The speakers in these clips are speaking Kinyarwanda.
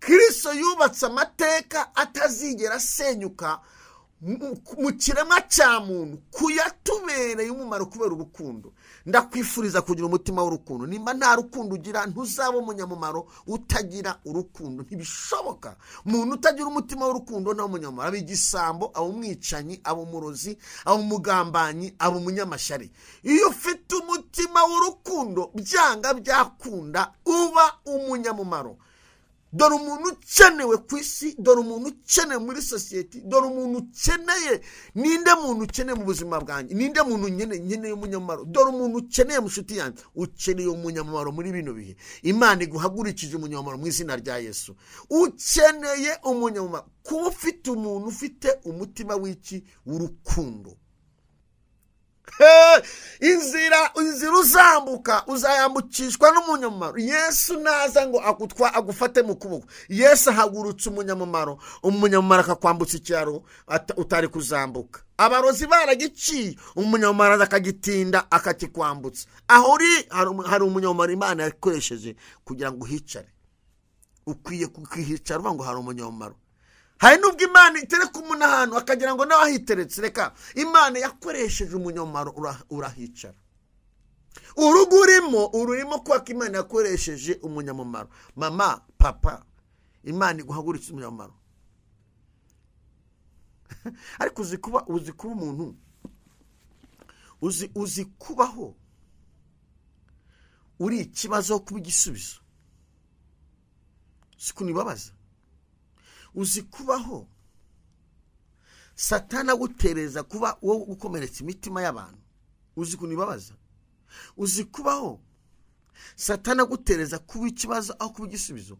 Kristo yubatse amateka atazigera asenyuka mu kiremwa cya muntu kuyatubereye umumaro kubera urukundo. Ndakwifuriza kugira umutima w'urukundo. Nimba nta rukundo ugira ntuzaba umunyamumaro utagira urukundo. Ntibishoboka. Umuntu utagira umutima w'urukundo nta umunyamumaro. Aba igisambo, aba umwicanyi, aba umurozi, aba umugambanyi, aba umunyamashyari. Iyo ufite umutima w'urukundo byanga byakunda uba umunyamumaro. Dore umuntu ukenewe ku isi, dore umuntu ukenewe muri sosiyete, dore umuntu ukeneye. Ninde muntu ukeneye mu buzima bwanjye? Ninde muntu nkeneye umunyamumaro? Dore umuntu ukeneye mushuti yanjye, ukeneye umunyamumaro muri bino bihe. Imana iguhagurikije umunyamumaro mu izina rya Yesu. Ukeneye umunyamumaro. Kuba ufite umuntu ufite umutima w'iki? W'urukundo. Inzira uzambuka uzayambukishwa n'umunyamumaro. Yesu naza ngo agufate mu kuboko. Yesu ahagurutse umunyamumaro, umunyamumaro akakwambutsa icyaro utari kuzambuka. Abarozi baragiciye, umunyamumaro akagitinda akakikwambutsa. Aho hari umunyamumaro Imana yakoresheje kugira ngo uhicare. Ukwiye kuhicara uvuga ngo hari umunyamumaro. Hari nubwo Imana itereka umuntu ahantu akagira ngo nawe ahiteretse. Reka, Imana yakoresheje umunyamumaro urahicara. Urugo urimo kwaka Imana yakoresheje umunyamumaro. Mama, papa, Imana iguhaguritse umunyamumaro. Ariko uzi kuba umuntu uzi kubaho uri ikibazo kuba igisubizo. Sikunibabaza. Uzi kubaho Satani agutereza kuba wowe gukomeretsa imitima y'abantu. Uzi kunibabaza. Uzi kubaho Satani agutereza kuba ikibazo aho kuba igisubizo.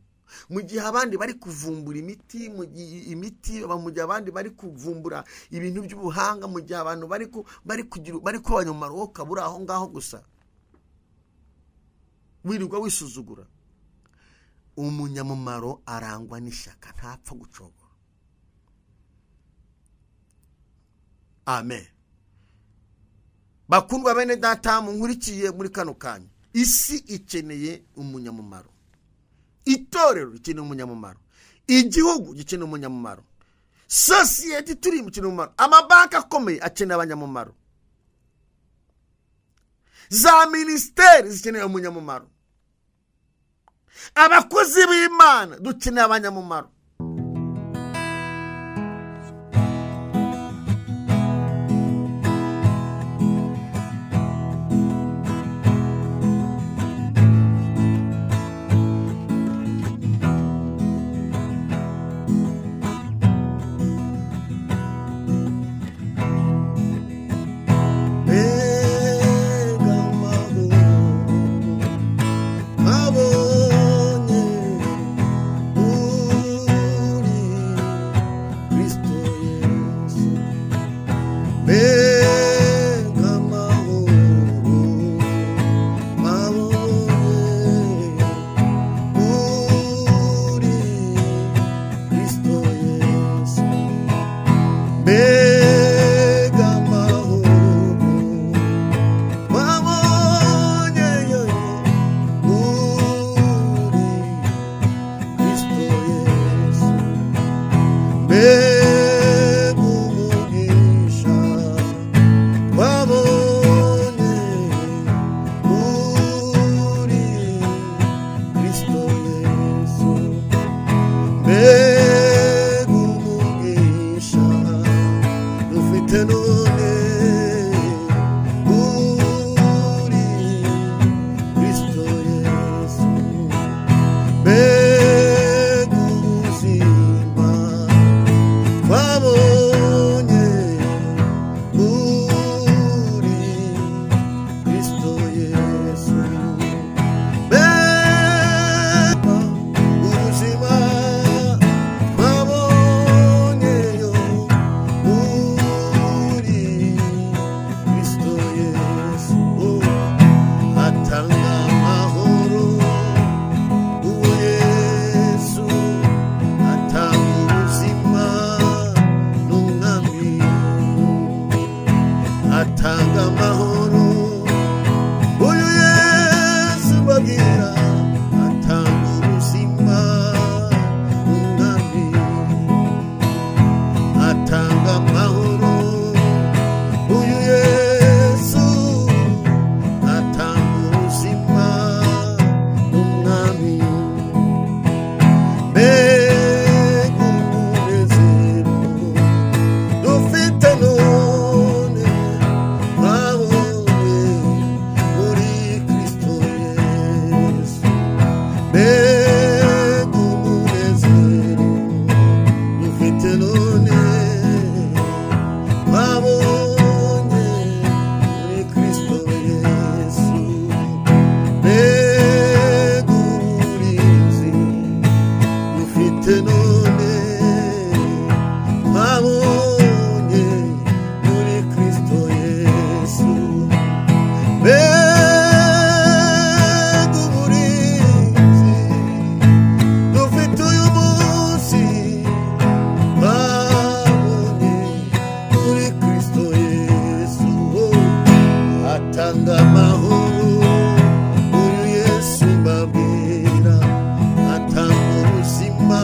Mu gihe abandi bari kuvumbura imiti, mu gihe abandi bari kuvumbura ibintu by'ubuhanga, mu gihe abantu bari kubanyamumaro wo kabura aho ngaho gusa. Wirirwa wisuzugura. Umunyamumaro arangwa n'ishyaka, ntapfa gucogora. Amen. Bakundwa bene data nkurikiye muri kano kanya, isi ikeneye umunyamumaro. Itorero rikeneye umunyamumaro. Igihugu gikeneye umunyamumaro. Sosiyete turi mu kintu umumaro. Amabanki akomeye akeneye abanyamumaro. Za ministeri zikeneye umunyamumaro. Abakozi b'Imana dukeneye abanyamumaro. dufite none twabonye muri Kristo Yesu. Mbega uburinzi dufite uyu munsi twabonye muri Kristo Yesu. Atanga amahoro uyu Yesu mbabwira, atanga ubuzima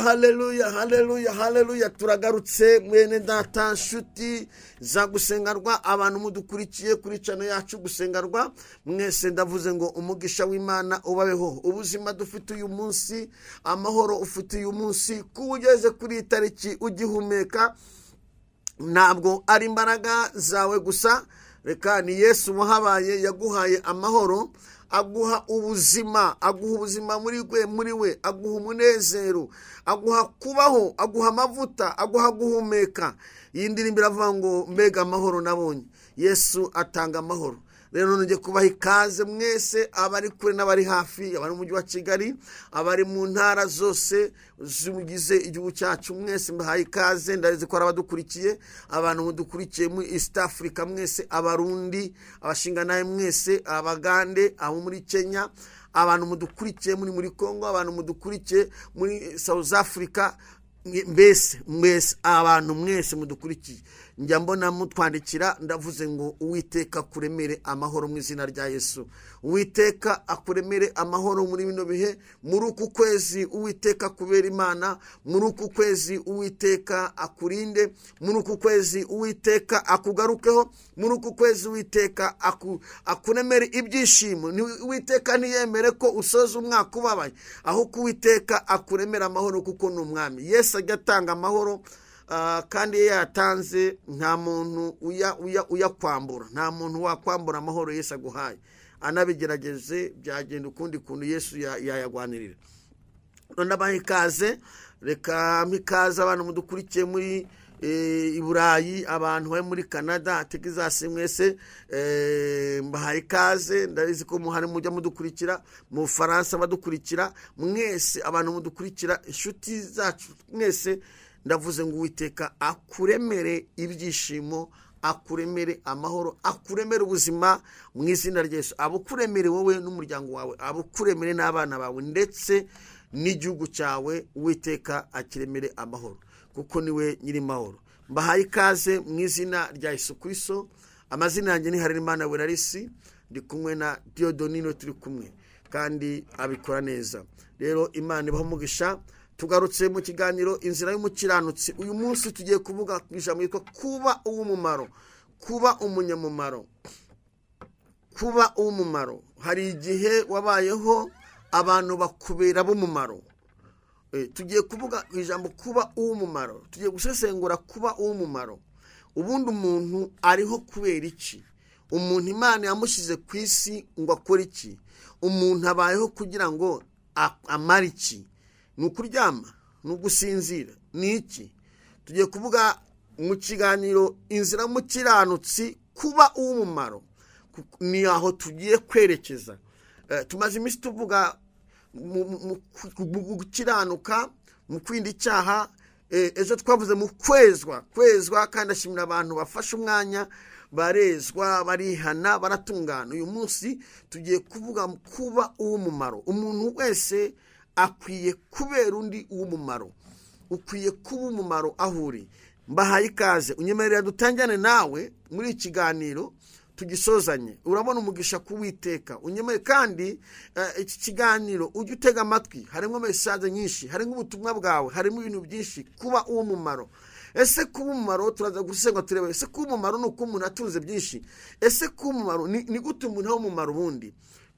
haleluya, haleluya, haleluya. Turagarutse mwene data nshuti za gusengarwa, abantu mudukurikiye kuri channel yacu gusengarwa mwese, ndavuze ngo umugisha w'Imana ubabeho. Ubuzima dufite uyu munsi, amahoro ufite uyu munsi, kuugeze kuri tariki ugihumeka, ntabwo ari imbaraga zawe gusa, reka ni Yesu wahabaye yaguhaye amahoro, aguha ubuzima muri we, aguha umunezero, aguha kubaho, aguha amavuta, aguha guhumeka. Iyi ndirimbo iravuga ngo mbega amahoro nabonye. Yesu atanga amahoro. Rero nongeye kubaha ikaze mwese, abari kure n'abari hafi, abari mu mujyi wa Kigali, abari mu ntara zose zigize igihugu cyacu, mwese mbahaye ikaze. Ndarize ko abadukurikiye, abantu mudukurikiye muri East Africa mwese, abarundi, abashinganaye mwese, abagande, abo muri Kenya, abantu mudukurikiye muri Congo, abantu mudukurikiye muri South Africa, mbese abantu mwese mudukurikiye, njya mbona mutwandikira, ndavuze ngo Uwiteka kuremere amahoro mu izina rya Yesu. Uwiteka akuremere amahoro muri bino bihe, muri uku kwezi Uwiteka kubera Imana, muri uku kwezi Uwiteka akurinde, muri uku kwezi Uwiteka akugarukeho, muri uku kwezi Uwiteka akuremere ibyishimo. Uwiteka ntiyemere ko usoza umwaka ubabaye, aho Uwiteka akuremera amahoro kuko ni umwami. Yesu ajya atanga amahoro, kandi iyo yatanze nta muntu uyakwambura, nta muntu wakwambura amahoro Yesu aguhaye. Anabigerageje byagenda ukundi kuntu Yesu yayagwanirira. None abaha ikaze, reka mpikaze abantu mudukurikiye muri i Burayi, abantu bari muri Canada, Texas mwese, mbahaye ikaze. Ndabizi ko muhari mujya mudukurikira, mu Faransa badukurikira mwese, abantu mudukurikira, inshuti zacu mwese, ndavuze ngo Uwiteka akuremere ibyishimo, akuremere amahoro, akuremere ubuzima mu izina rya Yesu. Abukuremere wowe n'umuryango wawe, abukuremere n'abana bawe ndetse n'igihugu cyawe. Uwiteka akiremere amahoro kuko niwe nyiri mahoro. Mbahaye ikaze mu izina rya Yesu Kristo. Amazina yanjye ni Harerimana Werarisi, ndi kumwe na Diodonino, turi kumwe kandi abikora neza. Rero Imana ibahe umugisha. Tugarutse mu kiganiro inzira y'umukiranutsi. Uyu munsi tugiye kuvuga ijambo ryitwa kuba uw'umumaro, kuba umunyamumaro, kuba uw'umumaro. Hari igihe wabayeho abantu bakubera b'umumaro. Tugiye kuvuga ijambo kuba uw'umumaro, tugiye gusesengura kuba uw'umumaro. Ubundi umuntu ariho kubera iki? Umuntu Imana yamushyize ku isi ngo akore iki? Umuntu abayeho kugira ngo amare iki? Ni ukuryama, ni ugusinzira, ni iki? Tugiye kuvuga mu kiganiro inzira y'umukiranutsi, kuba uw'umumaro. Ni aho tugiye kwerekeza. Tumaze iminsi tuvuga mu gukiranuka, mu kwirinda icyaha. Ejo twavuze mu kwezwa, kandi ashimira abantu bafashe umwanya, barezwa, barihana, baratungana. Uyu munsi tugiye kuvuga kuba uw'umumaro. Umuntu wese akwiye kubera undi uw'umumaro, ukwiye kuba umumaro aho uri. Mbahaye ikaze, unyemerera dutangane nawe muri ikiganiro tugisozanye. Urabona umugisha kuwiteka. Unyemerera kandi iki kiganiro ujye utega amatwi, harimo message nyinshi, harimo ubutumwa bwawe, harimo ibintu byinshi. Kuba uw'umumaro. Ese kuba umumaro turaza gusenga turebe. Ese kuba umumaro ni uko umuntu atunze byinshi? Ese kuba umumaro ni gute umuntu aho umumaro bundi?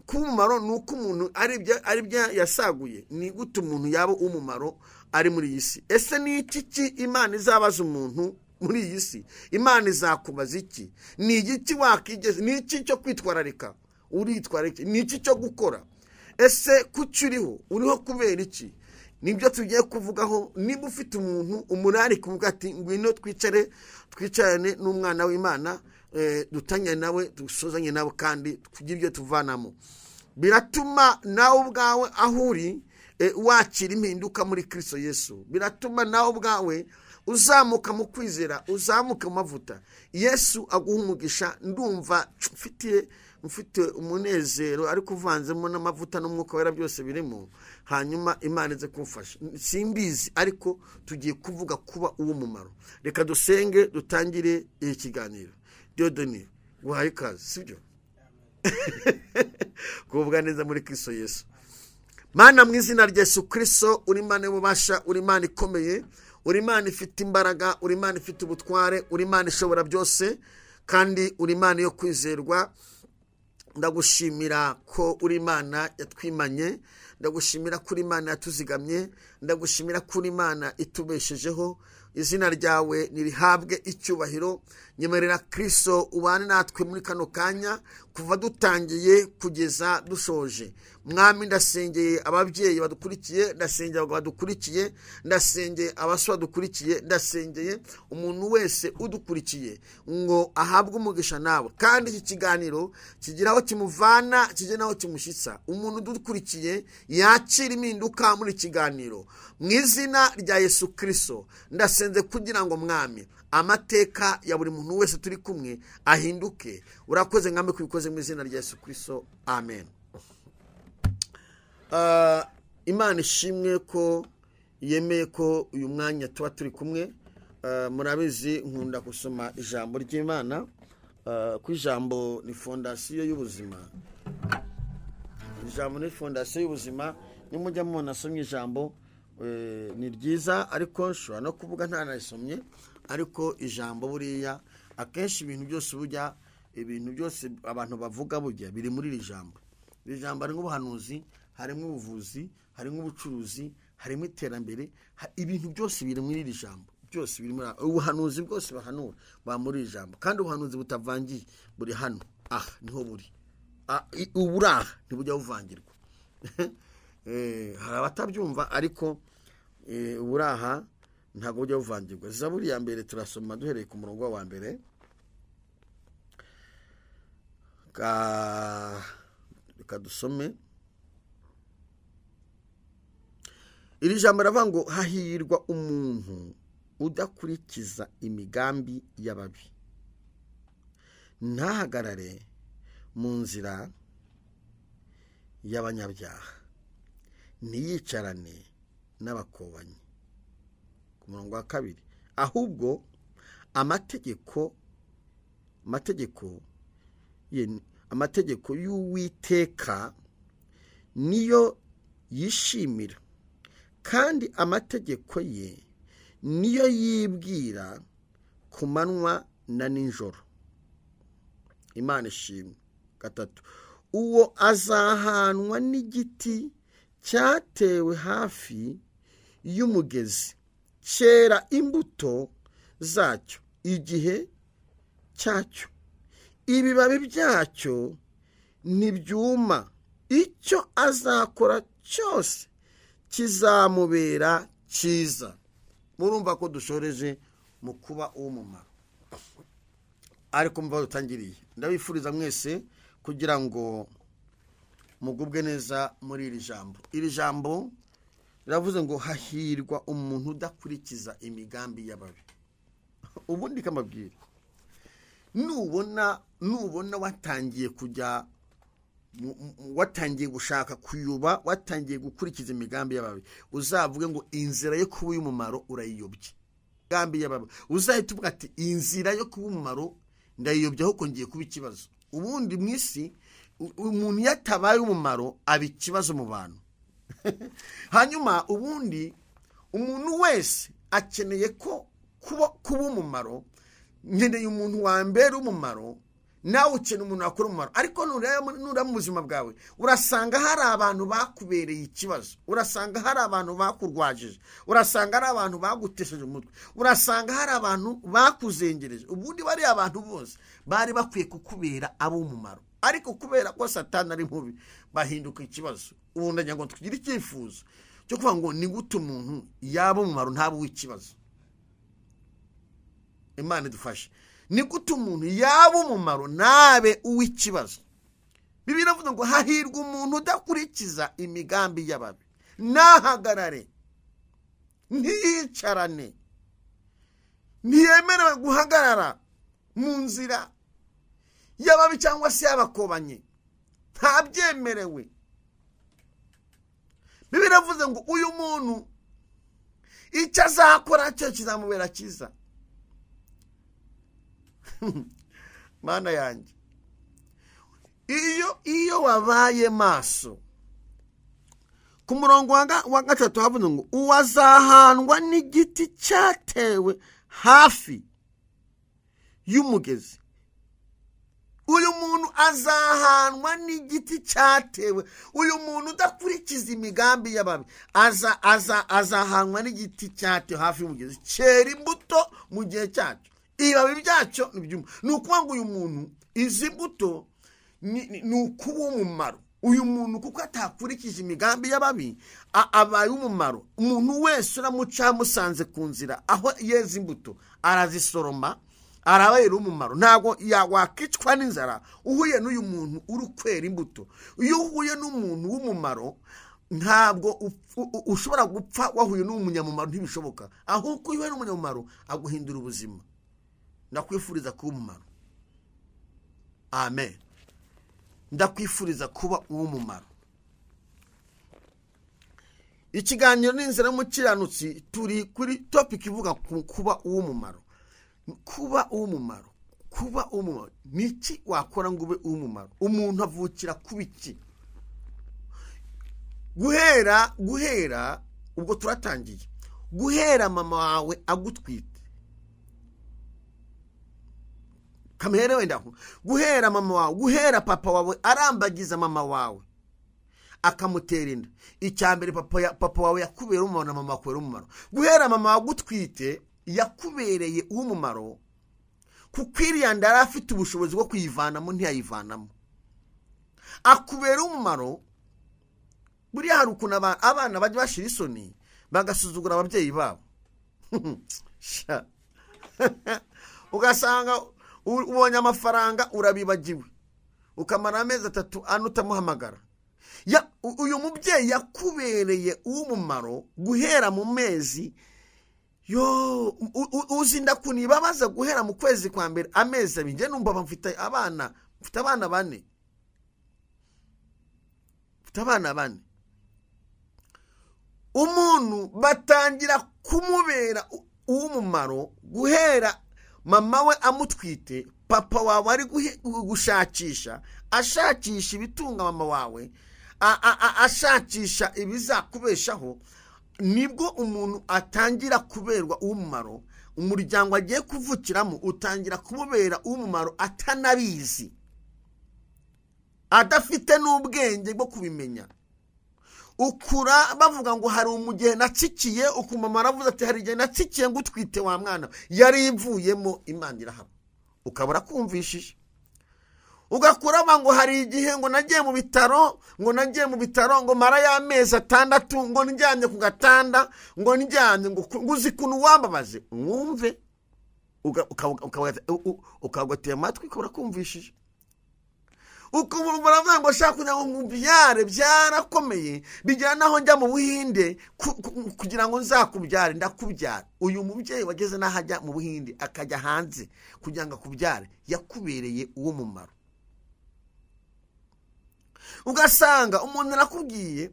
Kuba umumaro ni uko umuntu ari bya yasaguye. Ni gute umuntu yaba umumaro ari muri iyi si? Ese ni iki Imana izabaza umuntu muri iyi si? Imana izakubaza iki? Ni igiki wakigeze? Ni iki cyo kwitwararika? Uritwararika? Ni iki cyo gukora? Ese kuki uriho kubera iki? Nibyo tugiye kuvugaho. Niba ufite umuntu umunani kuvuga ati ngwino twicarane n'umwana w'Imana, dutanye nawe, dusozanye nawe, kandi tugira ibyo tuvanamo, biratuma nawe ubwawe aho uri wakira impinduka muri Kristo Yesu. Biratuma nawe ubwawe uzamuka mu kwizera, uzamuka mu mavuta. Yesu aguha umugisha. Ndumva mfite umunezero ariko uvanzemo n'amavuta n'umwuka wera, byose birimo. Hanyuma Imana ize kumfasha, simbizi, ariko tugiye kuvuga kuba uw'umumaro. Reka dusenge dutangire iki kiganiro. Diodoni, guhaye ikaze, sibyo? Kuvuga neza muri Kristo Yesu. Mana mu izina rya Yesu Kristo, uri Imana y'ububasha, uri Imana ikomeye, uri Imana ifite imbaraga, uri Imana ifite ubutware, uri Imana ishobora byose, kandi uri Imana yo kwizerwa. Ndagushimira ko uri Imana yatwimanye, ndagushimira ko uri Imana yatuzigamye, ndagushimira ko uri Imana itubeshejeho. Izina ryawe nirihabwe icyubahiro. Nyemerera Kristo ubane natwe muri kano kanya kuva dutangiye kugeza dushoje. Mwami, ndasengeye ababyeyi badukurikiye, ndasengeye abagabo badukurikiye, ndasengeye abasore badukurikiye, ndasengeye umuntu wese udukurikiye ngo ahabwe umugisha nawe, kandi iki kiganiro kigira aho kimuvana, kigena naho kimushyitsa. Umuntu udukurikiye yakira impinduka muri kiganiro mu izina rya Yesu Kristo. Ndasenze kugira ngo Mwami, amateka ya buri muntu wese turi kumwe ahinduke. Urakoze Mwami, kubikoze mu izina rya Yesu Kristo, amen. Imana ishimwe ko yemeye ko uyu mwanya tuba turi kumwe. Murabizi nkunda gusoma ijambo ry'Imana, ku ijambo ni fondasiyo y'ubuzima. Ijambo ni fondasiyo y'ubuzima. Nimujya mubona asomye ijambo ni ryiza, ariko nshobora no kuvuga ntanarisomye, ariko ijambo buriya akenshi ibintu byose abantu bavuga burya biri muri iri jambo. Iri jambo harimo ubuhanuzi, harimo ubuvuzi, harimo ubucuruzi, harimo iterambere, ibintu byose biri muri iri jambo. Byose biri muri ubuhanuzi, bwose bahanura ba muri iri jambo, kandi ubuhanuzi butavangiye buri hano. Niho buri. Uburaha ntibujya buvangirwa. Hari abatabyumva, ariko uburaha ntabwo bujya buvangirwa. Zaburi ya mbere turasoma duhereye ku murongo wa mbere. Reka dusome. Iri jambo ravuga ngo hahirwa umuntu udakurikiza imigambi y'ababi, ntahagarare mu nzira y'abanyabyaha, ntiyicarane n'abakobanyi. Ku murongo wa kabiri, ahubwo amategeko y'Uwiteka niyo yishimira, kandi amategeko ye niyo yibwira ku manywa na nijoro. Imana ishimwe. Gatatu, uwo azahanwa n'igiti cyatewe hafi y'umugezi, cyera imbuto zacyo igihe cyacyo, ibibabi byacyo ntibyuma, icyo azakora cyose kizamubera cyiza. Murumva ko dushoreje mu kuba uw'umumaro, ariko mva dutangiriye. Ndabifuriza mwese kugira ngo mugubwe neza muri iri jambo. Iri jambo riravuze ngo hahirwa umuntu udakurikiza imigambi y'ababi. Ubundi kamabwira, nubona watangiye kujya, watangiye gushaka kuyuba, watangiye gukurikiza imigambi y'ababi, uzavuge ngo inzira yo kuba y'umumaro urayiyobye. Imigambi y'ababi uzahita uvuga ati inzira yo kuba umumaro ndayiyobye, ahubwo ngiye kuba ikibazo. Ubundi mu isi umuntu yatabaye umumaro aba ikibazo mu bantu. Hanyuma ubundi umuntu wese akeneye ko kuba umumaro. Nkeneye umuntu wambera umumaro, nawe ukeneye umuntu wakora umumaro. Ariko nureba mu buzima bwawe, urasanga hari abantu bakubereye ikibazo, urasanga hari abantu bakurwajije, urasanga hari abantu bagutesheje umutwe, urasanga hari abantu bakuzengereje. Ubundi bari abantu bose bari bakwiye kukubera ab'umumaro, ariko kubera ko Satani ari mubi bahinduka ikibazo. Ubu ndagira ngo tugire icyifuzo cyo kuvuga ngo ni gute umuntu yaba umumaro ntabe w'ikibazo. Imana idufashe. Ni gute umuntu yaba umumaro nabe uw'ikibazo. Bibiliya iravuga ngo hahirwa umuntu udakurikiza imigambi y'ababi, ntahagarare, ntiyicarane, ntiyemerewe guhagarara mu nzira y'ababi cyangwa se y'abakobanyi, ntabyemerewe. Bibiliya iravuze ngo uyu muntu icyo azakora cyo kizamubera cyiza. Mana yanjye, iyo wabaye maso ku murongo wa gatatu havuze ngo uwazahandwa n'igiti cyatewe hafi y'umugezi. Uyu muntu azahanwa n'igiti cyatewe. Uyu muntu udakurikiza imigambi y'ababi azahanwa n'igiti cyatewe hafi y'umugezi, cyera imbuto mu gihe cyacyo, ibibabi byacyo nibyuma. Ni ukuvuga ngo uyu muntu izi mbuto ni ukuba umumaro. Uyu muntu kuko atakurikije imigambi y'ababi abaye umumaro. Umuntu wese uramuca musanze ku nzira aho yeze imbuto arazisoroma, arabayera umumaro. Ntabwo wakicwa n'inzara uhuye n'uyu muntu uri kwera imbuto. Iyo uhuye n'umuntu w'umumaro ntabwo ushobora gupfa wahuye n'umunyamumaro, ntibishoboka. Ahubwo iyo uhuye n'umunyamumaro aguhindura ubuzima. Ndakwifuriza kuba umumaro. Amen. Ndakwifuriza kuba uw'umumaro. Ikiganiro n'inzira y'umukiranutsi turi kuri topic ivuga kuba uw'umumaro. Kuba uw'umumaro, kuba uw'umumaro. Niki wakora ngo ube uw'umumaro? Umuntu avukira kuba iki? Guhera ubwo turatangiye. Guhera mama wawe agutwite. Kamere wenda guhera mama wawe, guhera papa wawe arambagiza mama wawe akamutera inda. Icyambere papa wawe yakubera umumaro na mama wawe umumaro. Guhera mama wawe agutwite yakubereye uw'umumaro, kuko iriya nda afite ubushobozi bwo kuyivanamo ntiyayivanamo. Akubera umumaro. Buriya hari ukuntu abana bajya bashira isoni bagasuzugura ababyeyi babo. Ugasanga ubonye amafaranga urabibagiwe, ukamara amezi 3 ane utamuhamagara. Uyu mubyeyi yakubereye uw'umumaro guhera mu mezi uzinda kunibabaza guhera mu kwezi kwa mbere amezi 2. Nje numva mfite abana bane. Umuntu batangira kumubera uw'umumaro guhera mama we amutwite. Papa wawe ari gushakisha, ashakisha ibitunga mama wawe, ashakisha ibizakubeshaho. Nibwo umuntu atangira kuberwa uw'umumaro. Umuryango agiye kuvukiramo utangira kumubera uw'umumaro atanabizi, adafite n'ubwenge bwo kubimenya. Ukura bavuga ngo hari umugihe nacikiye, ukumama aravuze ati hari igihe nacikiye ngo utwite wa mwana. Yari ivuyemo Imana irahaba, ukabura kumvishije. Ugakura ngo hari igihe ngo nagiye mu bitaro ngo mara y'amezi 6 ngo njyanye ku gatanda ngo njyanye ngo uzi kuntu wambabaje mwumve. Ukagoteye amatwi ukabura kumvishije. Ukumva ngo shaka kugira ngo mbyare byarakomeye bijyana naho njya mu Buhinde kugira ngo nzakubyare. Ndakubyara. Uyu mubyeyi wageze naho ajya mu Buhinde akajya hanze kugira ngo akubyare yakubereye uw'umumaro. Ugasanga umuntu nakubwiye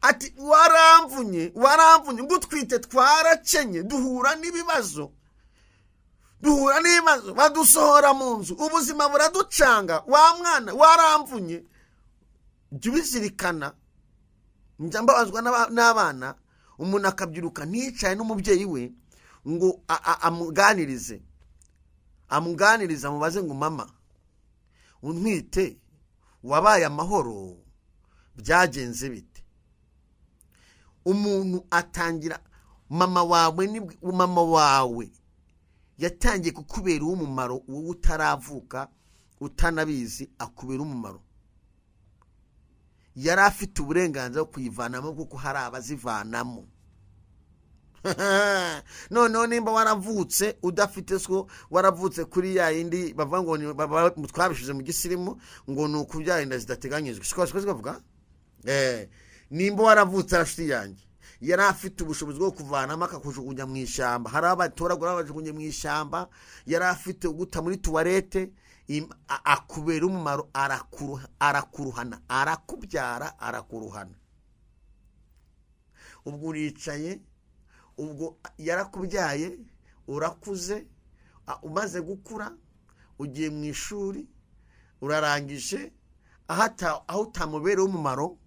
ati waramvunye ngutwite twaracenye, duhura n'ibibazo badusohora mu nzu, ubuzima buraducanga. Wa mwana waramvunye. Jya ubizirikana. Njya mbabazwa n'abana, umuntu akabyiruka ntiyicaye n'umubyeyi we ngo amuganirize amubaze ngo mama untwite wabaye amahoro byagenze bite? Umuntu atangira mama wawe yatangiye kukubera uw'umumaro wowe utaravuka utanabizi, akubera umumaro. Yari afite uburenganzira bwo kuyivanamo kuko hari abazivanamo. None nimba waravutse udafite swo, waravutse kuri ya yindi bavuga ngo twabishize mu gisirimu ngo nukubyara inda zidateganyijwe. Siko bavuga? Nimba waravutse arashiti yanjye yari afite ubushobozi bwo kuvanamo akakujugunya mu ishyamba. Hari abatoragura bajugunye mu ishyamba. Yari afite guta muri tuwarete. Akubera umumaro, arakuruhana, arakubyara, arakuruhana. Ubwo uricaye, ubwo yarakubyaye, urakuze, umaze gukura, ugiye mu ishuri, urarangije, aho utamubera umumaro,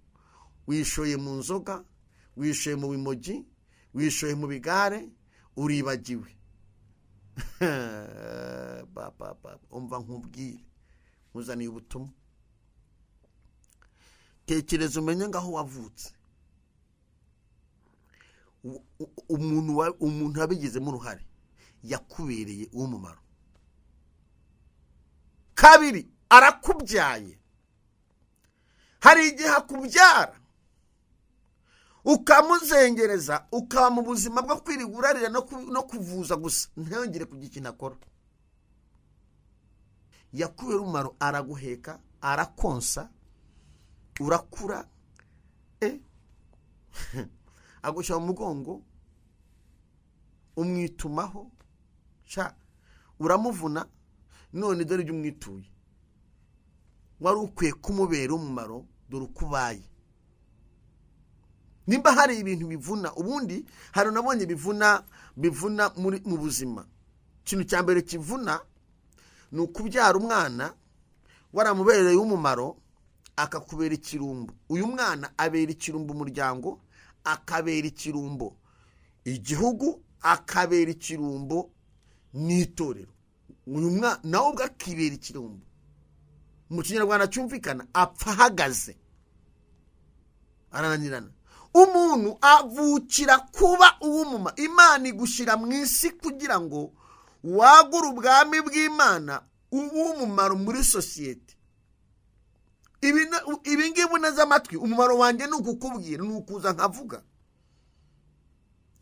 wishoye mu nzoga, wishoye mu bimogi, wishoye mu bigare, uribagiwe. Umva nkubwire, nkuzaniye ubutumwa. Tekereza umenye ngaho wavutse. Umuntu wabigizemo uruhare yakubereye uw'umumaro. Kabiri, arakubyaye. Hari igihe akubyara ukamuzengereza, ukaba mu buzima bwo kwirigurarira no kuvuza gusa, ntiyongere kugira ikintu akora. Yakubera umumaro, araguheka, arakonsa, urakura, agushyira mu mugongo, umwitumaho, uramuvuna, none dore ibyo umwituye. Wari ukwiye kumubera umumaro, dore ukubaye. Nimba hari ibintu bivuna, ubundi hari nabonye bivuna mu buzima. Ikintu cya mbere kivuna ni ukubyara umwana waramubereye umumaro, akakubera ikirumbo. Uyu mwana abera ikirumbo umuryango, akabera ikirumbo igihugu, akabera ikirumbo n'itorero. Uyu mwana nawe ubwo akibera ikirumbo. Mu Kinyarwanda cyumvikana, apfa ahagaze, arananirana. Umuntu avukira kuba uw'umumaro. Imana igushyira mu isi kugira ngo wagure ubwami bw'Imana, uw'umumaro muri sosiyete. Ibi ngibi uneze amatwi, umumaro wanjye ni ukukubwira, ni ukuza nkavuga,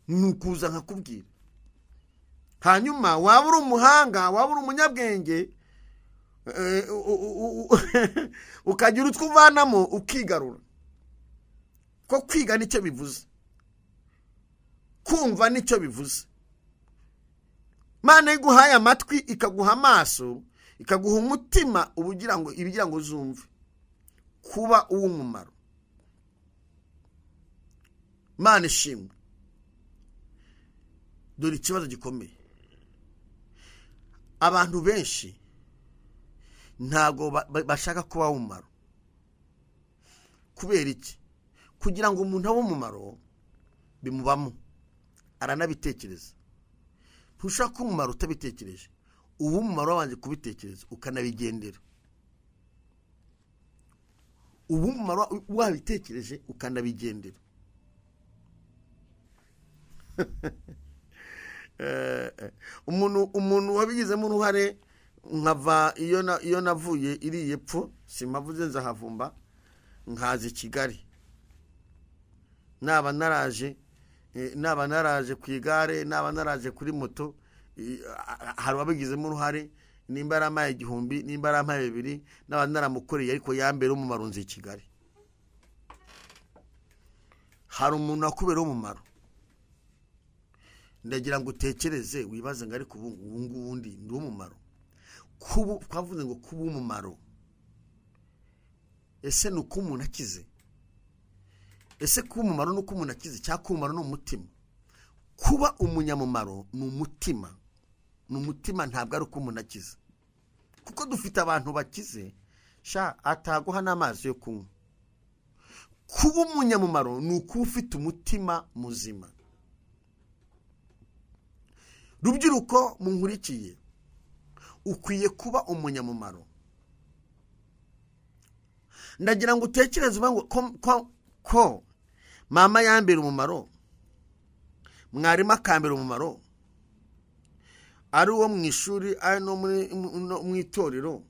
ni ukuza nkakubwira. Hanyuma waba uri umuhanga, waba uri umunyabwenge, ukagira utwo uvanamo ukigarura. Ko kwiga nicyo bivuze, kumva nicyo bivuze. Imana iguhaye amatwi, ikaguha amaso, ikaguha umutima, ibigira ngo uzumve. Kuba uw'umumaro. Imana ishimwe. Dore ikibazo gikomeye. Abantu benshi ntago bashaka kuba umumaro. Kubera iki? Kugira ngo umuntu abe umumaro bimubamo, aranabitekereza. Ntushaka kuba umumaro utabitekereje. Ubu umumaro wabanje kubitekereza, ukanabigendera. Ubu umumaro wabitekereje, ukanabigendera. Umuntu wabigizemo uruhare, nkava iyo navuye iriye pfu, simavuze nzahavumba, nkaza i Kigali. Naba naraje ku igare, naba naraje kuri moto, hari wabigizemo uruhare. Nimba aramaye 1000, nimba aramaye 2, naba naramukoreye, ariko yambere umumaro nzi i Kigali. Hari umuntu akubera umumaro. Ndagira ngo utekereze, wibaze ngo ariko ubu ndi umumaro. Twavuze ngo kuba umumaro. Ese nuko umuntu akize? Ese kuba umumaro nuko umuntu akize, cyangwa kuba umumaro n'umutima? Kuba umunyamumaro ni umutima. Ni umutima, ntabwo ari uko umuntu akize. Kuko dufite abantu bakize, ataguha n'amazi yo kunywa. Kuba umunyamumaro ni uko ufite umutima muzima. Rubyiruko munkurikiye, ukwiye kuba umunyamumaro. Ndagira ngo utekereze ko mama yambera umumaro, mwarimu akambera umumaro, ari uwo mu ishuri, ari no mu itorero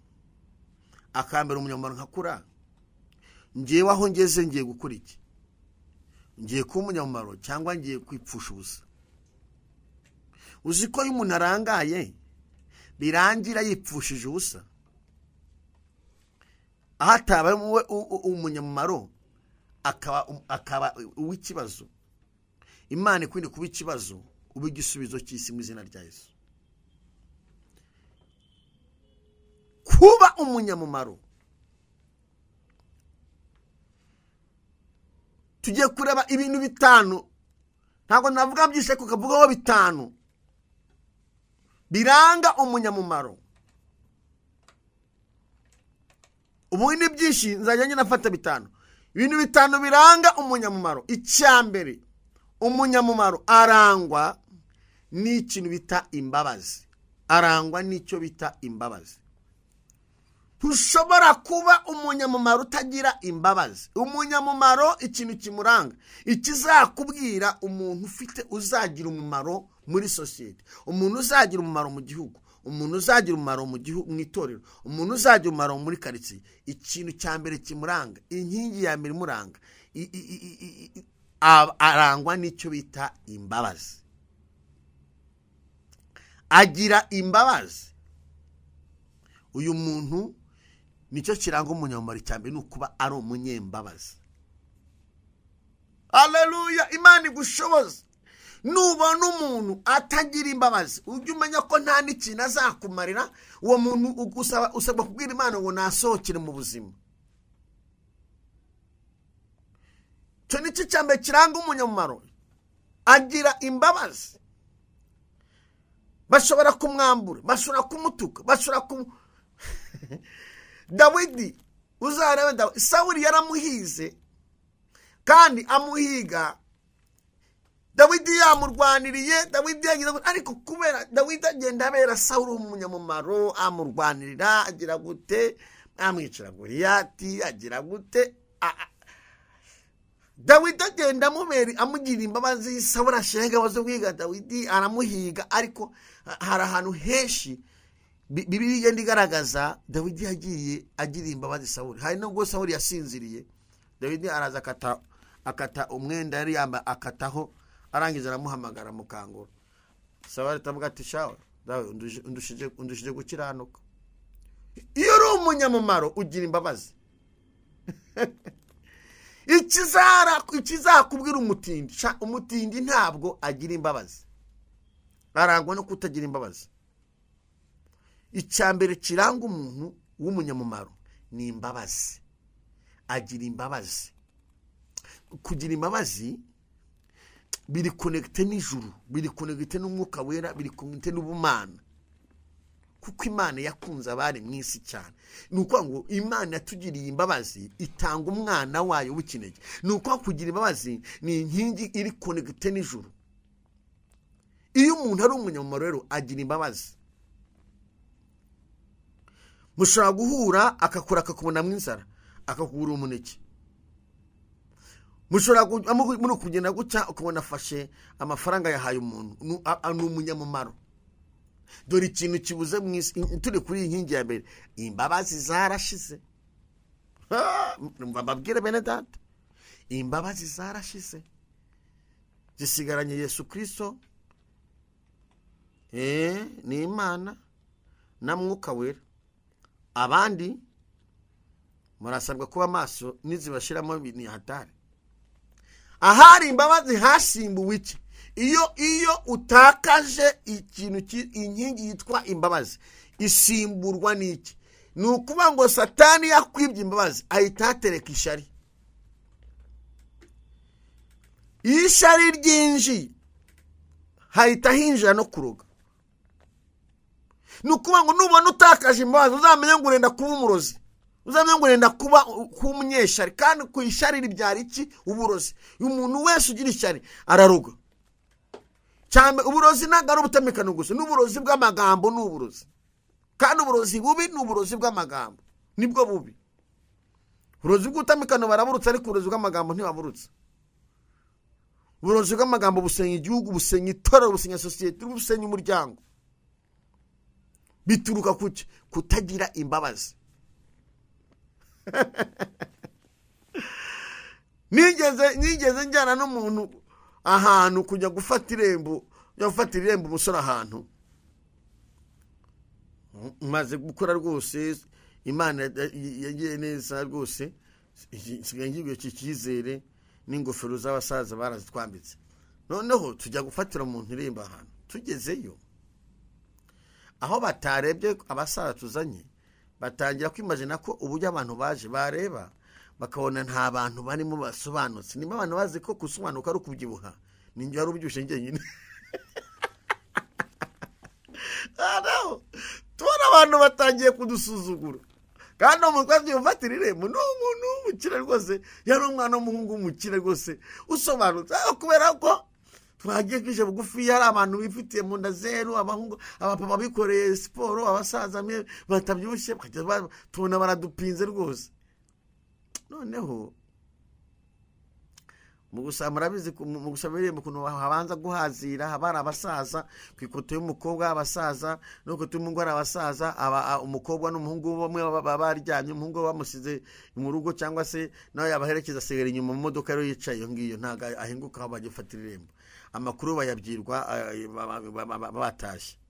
akambera umunyamumaro nkakura. Ngiye aho ngeze ngiye gukora iki? Ngiye kuba umunyamumaro cyangwa ngiye kwipfusha ubusa? Uzi ko iyo umuntu arangaye birangira yipfushije ubusa? Aho atabaye umunyamumaro akaba uw'ikibazo. Imana ikwiriye kuba ikibazo, uba igisubizo cy'isi mu izina rya Yesu. Kuba umunyamumaro. Tugiye kureba ibintu 5, ntabwo navuga byinshi ariko kavugaho 5 biranga umunyamumaro. Ubu ni byinshi, nzajya nafata 5. ibintu bitanu biranga umunyamumaro. Icyambere, umunyamumaro arangwa n'ikintu bita imbabazi. Arangwa n'icyo bita imbabazi. Ntushobora kuba umunyamumaro utagira imbabazi. Umunyamumaro ikintu kimuranga, ikizakubwira umuntu ufite uzagira umumaro muri sosiyete, umuntu uzagira umumaro mu gihugu, umuntu uzagira umumaro mu gihugu, mu itorero, umuntu uzagira umumaro muri karitsiye. Ikintu cya mbere kimuranga, inkingi ya mbere imuranga, arangwa n'icyo bita imbabazi. Agira imbabazi. Uyu muntu nicyo kiranga umunyamumaro cyane, nukuba ari umunyembabazi. Haleluya! Imana igushoboza. Nubona umuntu atagira imbabazi, ujye umenya ko nta n'ikintu azakumarira. Uwo muntu usabwa kubwira Imana ngo nasohokere mu buzima. Cyo nicyo cyambere kiranga umunyamumaro, agira imbabazi. Bashobora kumwambura, bashobora kumutuka, bashobora Dawidi, uzarebe Dawidi, Sawuli yaramuhize kandi amuhiga. Dawidi yamurwaniriye, Dawidi yagize, ariko kubera Dawidi agenda abera Sawuli umunyamumaro, amurwanirira, agira gute, amwicira Goliyati, agira gute. Dawidi agenda amugira imbabazi. Sawuli ashega bazo kwiga Dawidi, aramuhiga. Ariko hari ahantu henshi Bibiliya igenda igaragaza Dawidi yagiye agira imbabazi Sawuli. Hari nubwo Sawuli yasinziriye, Dawidi araza akata umwenda yari yamba, akataho, arangiza aramuhamagara mukangura. Sawuli atavuga ati shawe dawe undushije gukiranuka. Iyo uri umunyamumaro ugira imbabazi. Ikizakubwira umutindi ntabwo agira imbabazi, arangwa no kutagira imbabazi. Icyambere kiranga umuntu w'umunyamumaro ni imbabazi. Agira imbabazi. Kugira imbabazi biri connecte n'ijuru, biri connecte n'umwuka wera, biri connecte n'ubumana. Kuko Imana yakunze abari mu isi cyane. Nuko ngo Imana yatugiriye imbabazi, itanga umwana wayo w'ikinege. Nuko kugira imbabazi ni inkingi iri connecte n'ijuru. Iyo umuntu ari umunyamumaro rero agira imbabazi. Mushobora guhura akakubona mu inzara, akakugura umuneke. Mushobora muri kugenda guca ukabona afashe amafaranga yahaye umuntu, ni umunyamumaro. Dore ikintu kibuze mu isi, turi kuri inkingi ya mbere, imbabazi zarashize. Mbabwire bene data, imbabazi zarashize, zisigaranye Yesu Kristo, ni Imana na mwuka wera. Abandi murasabwa kuba maso nizibashiramo ni hatari. Ahari imbabazi hasimbuwe iki? Iyo utakaje ikintu, inkingi yitwa imbabazi isimburwa n'iki? Nukuba ngo Satani yakwibye imbabazi ahita atereka ishari. Ishari ryinji hahita hinjira no kuroga. Nukuba ngo nubona utakaje imbabazi uzamenye ngo urenda kuba umurozi, uzamenye ngo urenda kuba umunyeshari. Kandi ku ishari ribyara iki? Uburozi. Umuntu wese ugira ishari araroga cyane. Uburozi ntabwo ari ubutamikano gusa, n'uburozi bw'amagambo n'uburozi. Kandi uburozi bubi n'uburozi bw'amagambo nibwo bubi. Uburozi bw'utamikano baraburutse, ariko uburozi bw'amagambo ntibaburutse. Uburozi bw'amagambo busenya igihugu, busenya itorero, busenya sosiyete, busenya umuryango. Bituruka kuki? Kutagira imbabazi. Nigeze njyana n'umuntu ahantu kujya gufata irembo, umusore ahantu. Maze gukora rwose, Imana yagiye neza rwose, sigaye ngiye cyizere n'ingofero z'abasaza barazitwambitse. Noneho tujya gufatira umuntu irembo ahantu. Tugezeyo, aho batarebye abasaza tuzanye, batangira kwimagina ko uburyo abantu baje bareba bakabona nta bantu barimo basobanutse. Niba abantu bazi ko gusobanuka ari ukubyibuha, ninjye wari ubyushe njyenyine. Tubona abantu batangiye kudusuzugura. kandi umukobwa ufatira irembo ni umuntu w'umukire rwose, yari umwana w'umuhungu w'umukire rwose usobanutse, kubera ko twagiye kwishe bugufi. Hari abantu bifitiye mu nda zeru, abahungu abapapa bikoreye siporo, abasaza batabyibushye tubona baradupinze rwose. Noneho mu gusaba murabizi, mu gusaba irembo ukuntu habanza guhazira, haba hari abasaza ku ikoto y'umukobwa, abasaza no ku y'umuhungu hari abasaza, umukobwa n'umuhungu bamwe baba baryamye, umuhungu bamusize mu rugo cyangwa se nawe yabaherekeza asigara inyuma mu modoka rero yicaye iyo ngiyo, ntago ahinguka aho bagifatira irembo. Amakuru bayabyirwa batashye.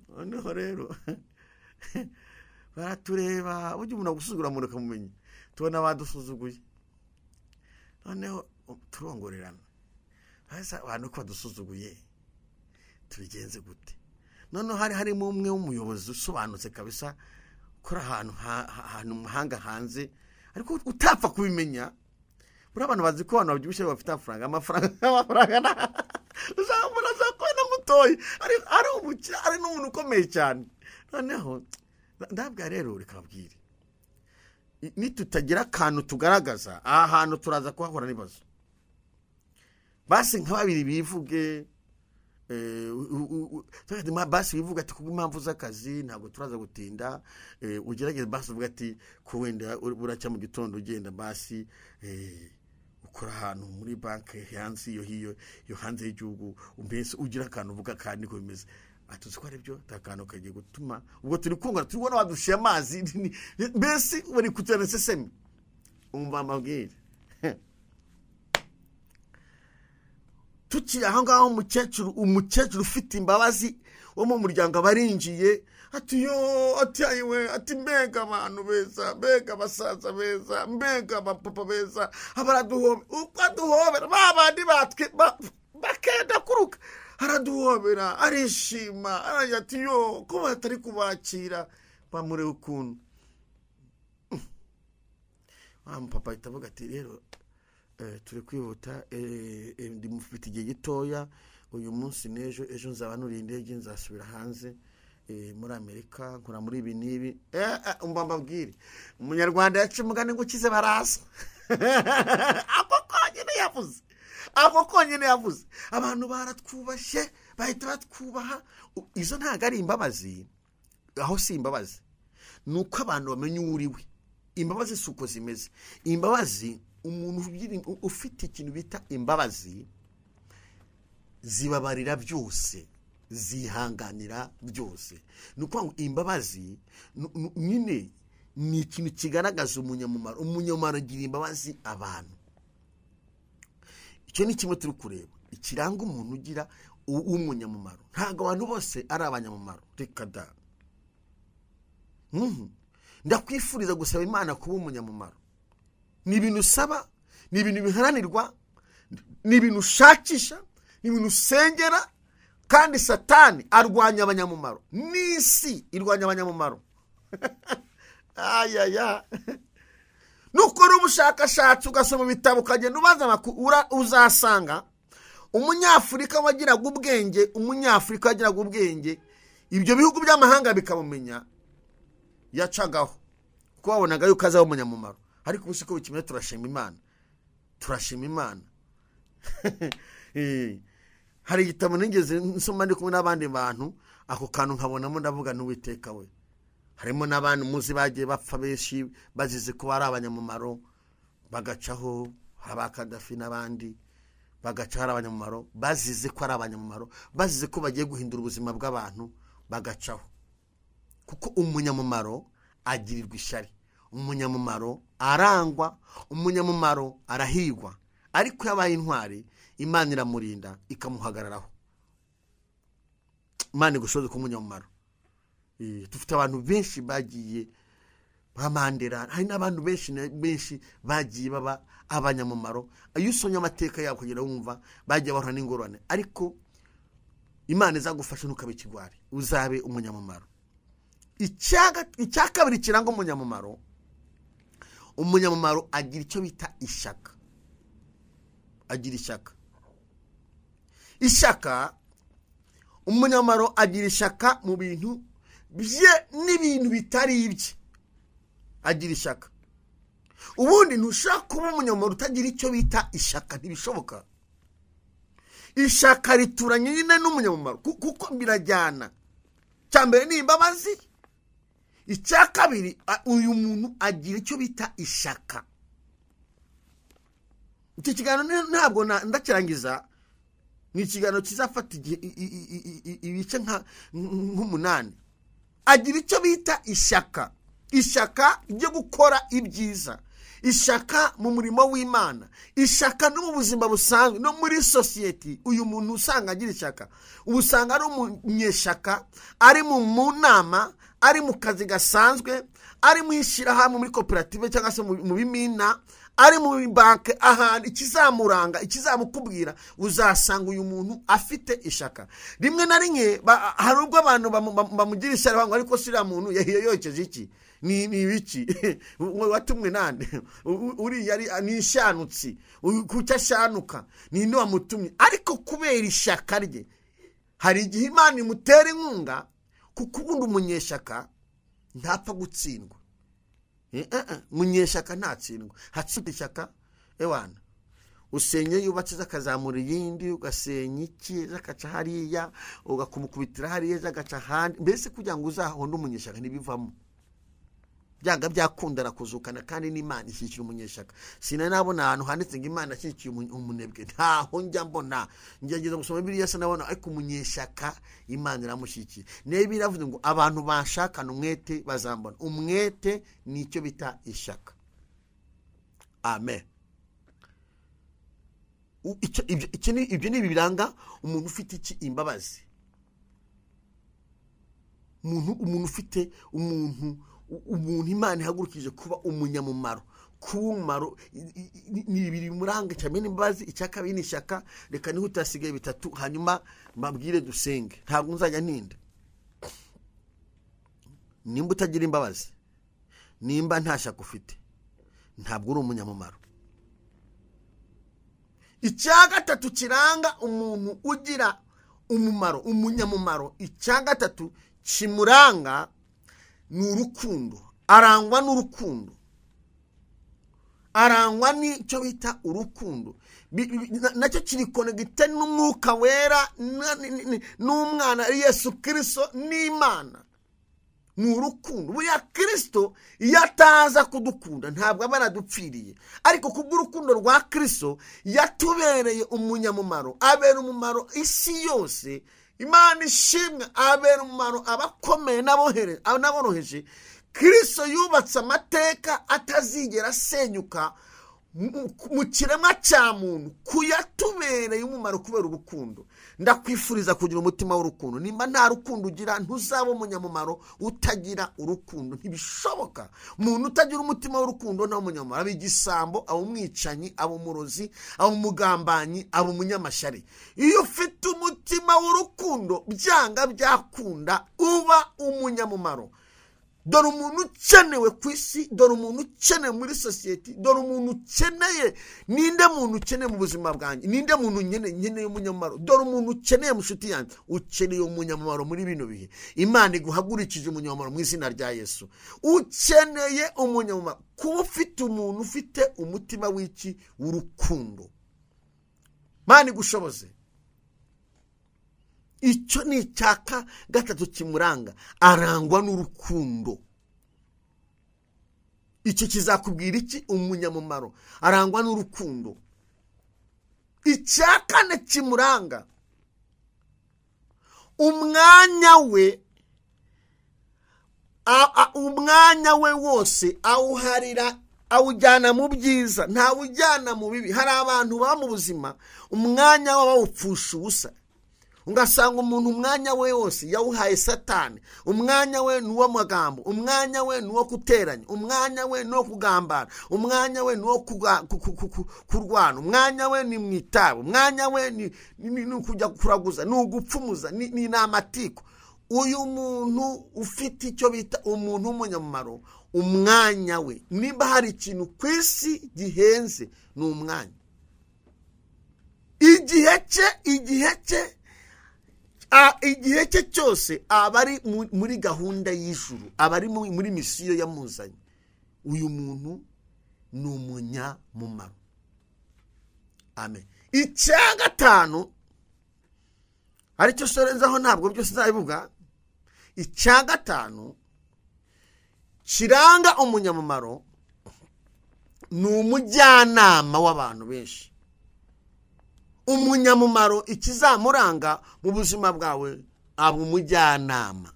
Noneho rero baratureba, burya umuntu agusuzugura mureka mumenye, tubona badusuzuguye. Noneho turongorerana, hasa abantu ko badusuzuguye tubigenze gute? Noneho harimo umwe w'umuyobozi usobanutse kabisa, kora ahantu muhanga hanze, ariko utapfa kubimenya. Buri abantu bazi ko abantu babyibushye bafite amafaranga uzambura zakwena mutoyi, ari n'umuntu ukomeye cyane. Noneho ndabwa rero rikabwira, nitutagira akantu tugaragaza aha hantu turaza kuhahora n'ibibazo. Basi nka babiri bivuge, basi bivuga ati kubw'impamvu z'akazi ntabwo turaza gutinda, ugerageze basi uvuga ati ko wenda buracya mu gitondo ugenda basi ukora ahantu muri banki hanze iyo hanze y'igihugu, mbese ugira akantu uvuga kandi ko bimeze. Atuzi ko ari byo takano kagiye gutuma ubwo turi kungana, tubona badushiye amazi, mbese bari kutana sesemi. Umva amabwire tuki aho ngaho umukecuru ufite imbabazi wo mu muryango abarinjiye, ati yo, ati ayiwe, ati mbega abantu beza, mbega abasaza beza, mbega abapapa beza, abaraduhome uko aduhobera babandi batwe bakenda kuruka, araduhobera arishima, ati yo ko batari kubakira bamure ukuntu. Papa itavuga ati rero turi kwihuta, ndi mufite igihe gitoya, uyu munsi n'ejo, ejo nzaba nuri indege nzasubira hanze muri Amerika, nkora muri ibi n'ibi. Umva mbabwire, umunyarwanda yacu umugani ngo ukize baraza. Ako konyine yavuze abantu baratwubashye, bahita batwubaha. Izo ntago ari imbabazi, aho si imbabazi, nuko abantu bamenye uriwe. Imbabazi suko zimeze. Imbabazi, umuntu ufite ikintu bita imbabazi, zibabarira byose, zihanganira byose. Nuko ngo imbabazi nyine ni ikintu kigaragaza umunyamumaro. Umunyamumaro agira imbabazi abantu. Icyo ni kimwe turi kureba, ikiranga umuntu ugira umunyamumaro. Ntago abantu bose ari abanyamumaro, reka da. Ndakwifuriza gusaba Imana kuba umunyamumaro. Ni ibintu usaba, ni ibintu biharanirwa, ni ibintu ushakisha, ni ibintu usengera, kandi Satani arwanya abanyamumaro. N'isi irwanya abanyamumaro. Ayaya. Nukora ubushakashatsi ugasoma ibitabo ukagenda ubaza amakuru, uzasanga umunyafurika wagiraga ubwenge, ibyo bihugu by'amahanga bikamumenya, yacagaho kuko wabonaga yuko azaho umunyamumaro. Ariko ubu siko bikimeye. Turashima Imana. Hari igitabo nigeze nsoma ndi kumwe n'abandi bantu, ako kantu nkabonamo ndavuga n'Uwiteka we. Harimo n'abantu muzi bagiye bapfa benshi bazize ko ari abanyamumaro, bagacaho, haba Kadafi n'abandi bagacaho ari abanyamumaro, bazize ko ari abanyamumaro, bazize ko bagiye guhindura ubuzima bw'abantu, bagacaho. Kuko umunyamumaro agirirwa ishyari, umunyamumaro arangwa, umunyamumaro arahigwa. Ariko yabaye intwari, Imana iramurinda ikamuhagararaho. Imana igushoze ku munyamumaro. Dufite abantu benshi bagiye bamandera, hari n'abantu benshi bagiye baba abanyamumaro. Iyo usomye amateka yabo kugira wumva bagiye bahura n'ingorane, ariko Imana izagufasha ntukabe ikigwari, uzabe umunyamumaro. Icya kabiri kiranga umunyamumaro, umunyamumaro agira icyo bita ishyaka. Agira ishyaka, umunyamumaro agira ishyaka mu bintu bye n'ibintu bitari ibye. agira ishyaka. Ubundi ntushaka kuba umunyamumaro utagira icyo bita ishyaka, ntibishoboka. Ishyaka rituranye nyine n'umunyamumaro kuko birajyana. Cya mbere ni imbabazi, icya kabiri uyu muntu agira icyo bita ishyaka. Iki kiganiro ntabwo ndakirangiza, ni ikiganiro kizafata ibice nk'umunani. Agira icyo bita ishyaka, ishyaka ryo gukora ibyiza, ishyaka mu murimo w'Imana, ishyaka no mu buzima busanzwe no muri society. Uyu muntu usanga agira ishyaka, ubusanga ari umunyeshyaka, ari mu nama, ari mu kazi gasanzwe, ari mu ishyirahamwe muri koperative cyangwa se mu bimina, ari mu banke, ahantu ikizamuranga ikizamukubwira uzasanga uyu muntu afite ishyaka. Rimwe na rimwe hari ubwo abantu bamugira ishyaka, ariko siriya muntu yahiye yokeje iki ni ibiki watumwe nande uri yari nishanutsi kucyashanuka ni no wamutumye. Ariko kubera ishyaka rye hari igihe Imana imutera inkunga, kuko ubundi umunyeshyaka ntapfa gutsindwa. Munyeshyaka ntatsindwa. Hatsinda ishyaka ewana usenye yubatse zakazamura yindi, ugasenya iki zakaca hariya, ugakumukubitira hariya zagaca handi. Mbese kugira ngo uzahonde umunyeshyaka ntibivamo, byanga byakundana kuzukana. Kandi n'Imana ishyikira umunyeshyaka. Sina nabona ahantu handitse ngo Imana ishyikiye umunebwe, ntaho njya mbona. Ngegeza gusoma Bibiliya sanabona, ariko umunyeshyaka Imana iramushyikiye. Nebi iravuze ngo abantu bashakana umwete bazambona. Umwete ni icyo bita ishyaka. Amen. Ibyo ni biranga umuntu ufite iki? Imbabazi. Umuntu ufite umuntu Imana ihagurukije kuba umunyamumaro. Kumaro ni biri muranga cyane n'imbabazi. Icyakabiri ni ishyaka. Reka niho utasigaye bitatu, hanyuma mbabwire dusenge. Ntabwo nzajya ntinda. Nimba utagira imbabazi, nimba nta shyaka ufite, ntabwo uri umunyamumaro. Icya gatatu kiranga umuntu ugira umumaro, umunyamumaro, icya gatatu kimuranga ni urukundo. Arangwa n'urukundo, arangwa n'icyo bita urukundo. Nacyo kiri konegite n'umwuka wera n'umwana Yesu Kristo n'Imana. Ni urukundo. Buriya Kristo iyo ataza kudukunda ntabwo aba aradupfiriye, ariko kubw'urukundo rwa Kristo yatubereye umunyamumaro, abera umumaro isi yose. Imana ishimwe, abera umumaro abakomeye n'aboroheje. Kristo yubatse amateka atazigera asenyuka mu kiremwa cya muntu, kuyatubereye umumaro kubera urukundo. Ndakwifuriza kugira umutima w'urukundo. Nimba nta rukundo ugira, ntuzaba umunyamumaro utagira urukundo. Ntibishoboka. Umuntu utagira umutima w'urukundo nta munyamumaro. Aba igisambo, aba umwicanyi, aba umurozi, aba umugambanyi, aba umunyamashyari. Iyo ufite umutima w'urukundo, byanga byakunda uba umunyamumaro. Dore umuntu ukenewe ku isi, dore umuntu ukenewe muri society, dore umuntu ukeneye. Ninde muntu ukeneye mu buzima bwanjye? Ninde muntu nkeneye umunyamumaro? Dore umuntu ukeneye mu nshuti yanjye. Ukeneye umunyamumaro muri bino bihe. Imana iguhagurikije umunyamumaro mu izina rya Yesu. Ukeneye umunyamumaro. Kuba ufite umuntu ufite umutima w'iki? W'urukundo. Imana igushoboze. Icyo ni icyaka gatatu kimuranga. Arangwa n'urukundo. Icyo kizakubwira iki? Umunyamumaro. Arangwa n'urukundo. Icyakane kimuranga, umwanya we wose awuharira, awujyana mu byiza, ntawujyana mu bibi. Hari abantu ba mu buzima umwanya wabo bawupfusha ubusa. Ungasanga umuntu umwanya we wose yawuhaye Satani. Umwanya we ni uw'amagambo, umwanya we ni uwo guteranya, umwanya we ni uwo kugambana, umwanya we ni uwo kurwana, umwanya we ni mu itabi, umwanya we ni ukujya kuraguza, ni ugupfumuza, ni n'amatiko. Uyu muntu ufite icyo bita umuntu w'umunyamumaro, umwanya we, niba hari ikintu ku isi gihenze, ni umwanya. Igihe cye cyose aba ari muri gahunda y'ijuru, aba ari muri misiyo yamuzanye. uyu muntu ni umunyamumaro. Amen. Icya gatanu aricyo sorezaho, ntabwo byose zabivuga. Icya gatanu kiranga umunyamumaro ni umujyanama w'abantu benshi. Umunyamumaro ikizamuranga mu buzima bwawe aba umujyanama.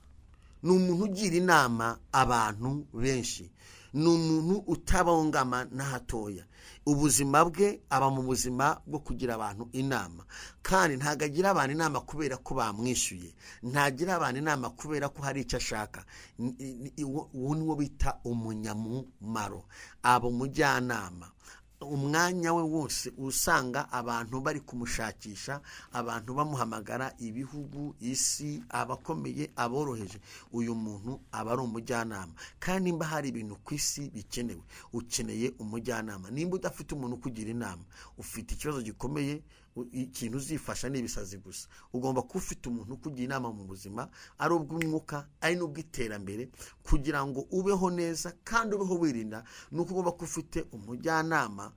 Ni umuntu ugira inama abantu benshi. Ni umuntu utabongama na hatoya. Ubuzima bwe aba mu buzima bwo kugira abantu inama, kandi ntago agira abantu inama kubera ko bamwishyuye, ntagira abantu inama kubera ko hari icyo ashaka. Uwo niwo bita umunyamumaro, aba umujyanama. Umwanya we wose usanga abantu bari kumushakisha, abantu bamuhamagara, ibihugu, isi, abakomeye, aboroheje. Uyu muntu aba ari umujyanama. Kandi nimba hari ibintu ku isi bikenewe, ukeneye umujyanama. Nimba udafite umuntu kugira inama, ufite ikibazo gikomeye. Ikintu uzifasha n'ibisazi gusa. Ugomba kuba ufite umuntu kugira inama mu buzima, ari ubw'umwuka ari n'ubw'iterambere, kugira ngo ubeho neza kandi ubeho wirinda. Nuko ugomba kuba ufite umujyanama.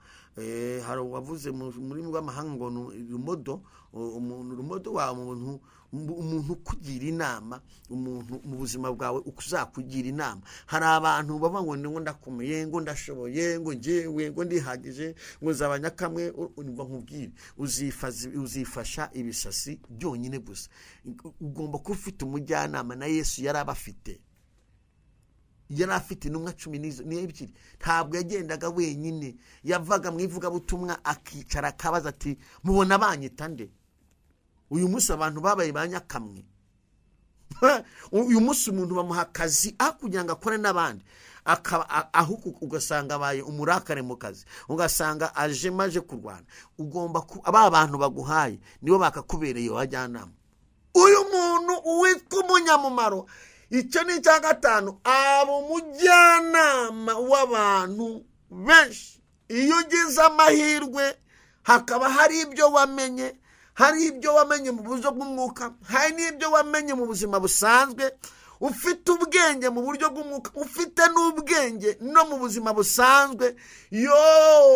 Hari uwavuze mu rurimi rw'amahanga ngo rumodo, rumodo wawe, umuntu kugira inama, umuntu mu buzima bwawe uzakugira inama. Hari abantu bava ngo ngo ndakomeye, ngo ndashoboye, ngo ngewe, ngo ndihagije, ngo zabanyakamwe. Umva nkubwire, uzifasha ibisasi byonyine gusa. Ugomba kuba ufite umujyanama, na Yesu yari abafite. Yari afite intumwa 12. Ntabwo yagendaga wenyine, yavaga mu ivugabutumwa akicara akabaza ati mubona banyita nde? Uyu munsi abantu babaye banyakamwe. Uyu munsi umuntu bamuha akazi kugira ngo akore n'abandi, ahuku ugasanga abaye umurakare mu kazi, ugasanga aje maje kurwana. Ugomba aba bantu baguhaye nibo bakakubereye wajyanama. Uyu muntu uwitwa umunyamumaro, icyo ni icya gatanu, aba umujyanama w'abantu benshi. Iyo ugize amahirwe hakaba hari ibyo wamenye, hari ibyo wamenye mu buryo bw'umwuka, hari n'ibyo wamenye mu buzima busanzwe, ufite ubwenge mu buryo bw'umwuka, ufite n'ubwenge no mu buzima busanzwe,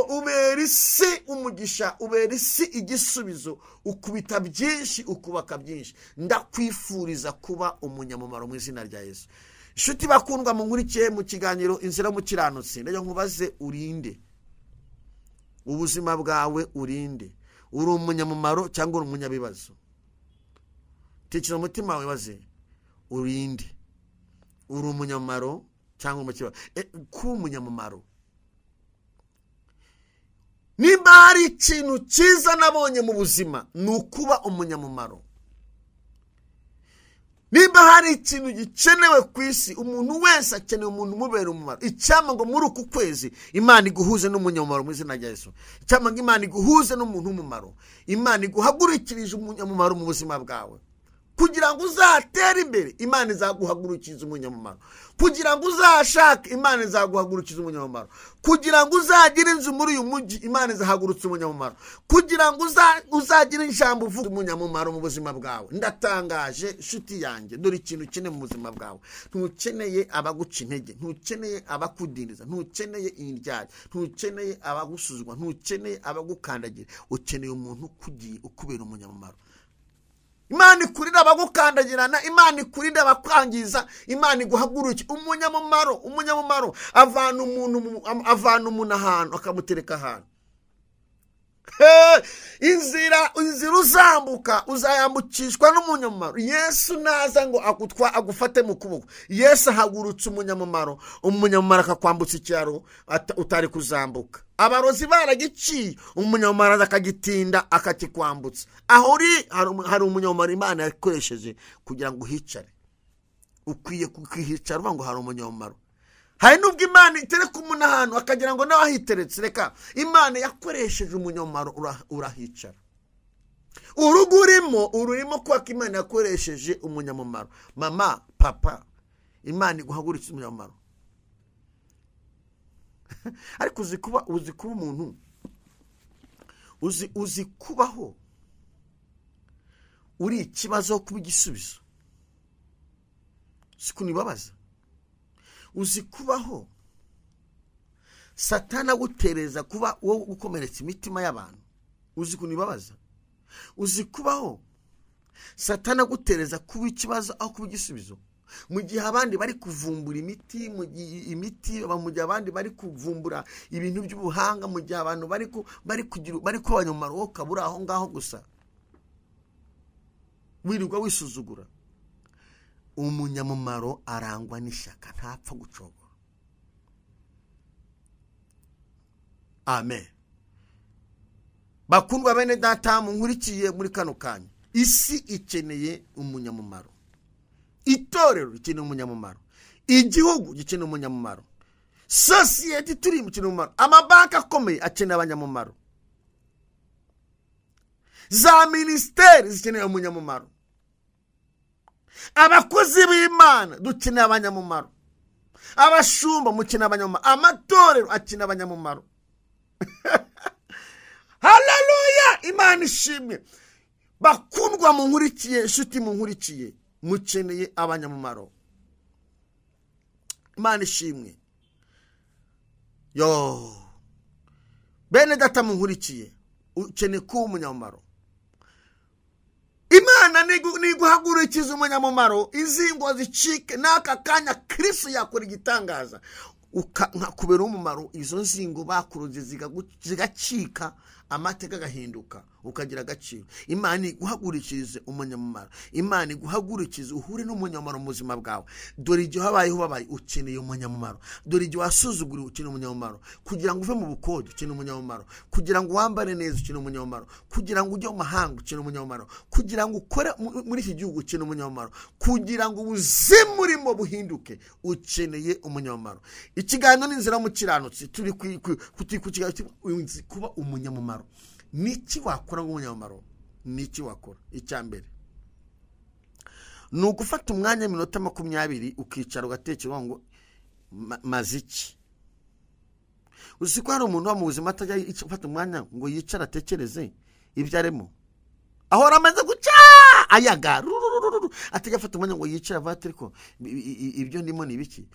ubera isi umugisha, ubera isi igisubizo, ukubita byinshi, ukubaka byinshi. Ndakwifuriza kuba umunyamumaro mu izina rya Yesu. Inshuti bakundwa, munkurikiye mu kiganiro Inzira mu Kiranutsi, ndaje nkubaze, urinde ubuzima bwawe, urinde. Uri umunyamumaro cyangwa uri umunyabibazo? Tekera umutima wawe baze, urinde. Uri umunyamumaro cyangwa umukibazo? Kuba umunyamumaro, nimba hari ikintu cyiza nabonye mu buzima, ni ukuba umunyamumaro. Nimba hari ikintu gikenewe ku isi, umuntu wese akeneye umuntu umubera umumaro. Icyama ngo muri uku kwezi Imana iguhuze n'umunyamumaro mu izina rya Yesu. Icyama ngo Imana iguhuze n'umuntu w'umumaro. Imana iguhagurukirije umunyamumaro mu buzima bwawe. Kugira ngo uzatere imbere, Imana izaguhagurukiriza umunyamumaro. Kugira ngo uzashake, Imana izaguhagurukiriza umunyamumaro. Kugira ngo uzagire inzu muri uyu mujyi, Imana izahagurutsa umunyamumaro. Kugira ngo uzagire ijambo uvuga umunyamumaro mu buzima bwawe. Ndatangaje nshuti yanjye, dore ikintu ukeneye mu buzima bwawe. Ntukeneye abaguca intege, ntukeneye abakudindiza, ntukeneye indyarya, ntukeneye abagusuzugura, ntukeneye abagukandagira. Ukeneye umuntu ukubera umunyamumaro. Imana ikurinda abagukandagirana, Imana ikurinda abakwangiza, Imana iguhaguruke. Umunyamumaro avana umuntu ahantu akamutereka ahantu. Inzira uzambuka uzayambukishwa n'umunyamumaro. Yesu naza ngo agufate mu kuboko, Yesu ahagurutse umunyamumaro, umunyamumaro akakwambutsa icyaro utari kuzambuka. Abarozi baragiciye, umunyamumaro akagitinda akakikwambutsa. Aho hari umunyamumaro Imana yakoresheje kugira ngo uhicare. Ukwiye kuhicara uvuga ngo hari umunyamumaro. Hari nubwo Imana itereka umuntu ahantu akagira ngo nawe ahiteretse. Reka, Imana yakoresheje umunyamumaro, urahicara. Urugo urimo kuko Imana yakoresheje umunyamumaro. Mama, papa, Imana iguhagurutse umunyamumaro. Ariko uzi kuba umuntu, uzi kubaho uri ikibazo kuba igisubizo. Sikunibabaza. Uzi kubaho Satani agutereza kuba wowe gukomeretsa imitima y'abantu. Uzi kunibabaza? Uzi kubaho Satani agutereza kuba ikibazo aho kuba igisubizo. Mu gihe abandi bari kuvumbura imiti, mu gihe abandi bari kuvumbura ibintu by'ubuhanga, mu gihe abantu bari kubanya umumaro wo kabura aho ngaho gusa, wirirwa wisuzugura. Umunyamumaro arangwa n'ishyaka, ntapfa gucogora. Amen. Bakundwa bene data munkurikiye muri kano kanya, isi ikeneye umunyamumaro. Itorero rikeneye umunyamumaro. Igihugu gikeneye umunyamumaro. Society turi mu umunyamumaro. Amabanki akomeye akeneye abanyamumaro. Za ministeri zikeneye umunyamumaro. Abakozi b'Imana dukeneye abanyamumaro. Abashumba mukeneye abanyamumaro. Amatorero akeneye abanyamumaro. Hallelujah! Imana ishimwe. Bakundwa munkurikiye, inshuti munkurikiye, mukeneye abanyamumaro. Imana ishimwe. Yo, bene data munkurikiye, ukeneye kuba umunyamumaro. Imana niguhagurikiza umunyamumaro, izingo zicike. N'aka kanya Kristo yakora igitangaza kubera umumaro. Izo nzingo bakuruze zigacika, amateka gahinduka, ukagira agaciro. Imana iguhagurikirize umunyamumaro. Imana iguhagurikirize uhure n'umunyamumaro mu buzima bwawe. Dore igihe habayeho babaye, ukeneye umunyamumaro. Dore igihe wasuzuguriwe, ukeneye umunyamumaro. Kugira ngo uve mu bukode, ukeneye umunyamumaro. Kugira ngo wambare neza, ukeneye umunyamumaro. Kugira ngo ujye mu mahanga, ukeneye umunyamumaro. Kugira ngo ukore muri iki gihugu, ukeneye umunyamumaro. Kugira ngo ubuzima urimo buhinduke, ukeneye umunyamumaro. Ikiganiro n'inzira mu kiranutsi, turi kuba umunyamumaro. Niki wakora nk'umunyamumaro? Niki wakora? Icyambere ni ugufata umwanya minota 20 ukicara ugatekereza ngo maziki. Uzi ko hari umuntu wa mu buzima atajya ufata umwanya ngo yicara atekereze ibyo arimo, ahora amaze guca ayaga, atajya afata umwanya ngo yicara avate ariko ibyo ndimo ni biki.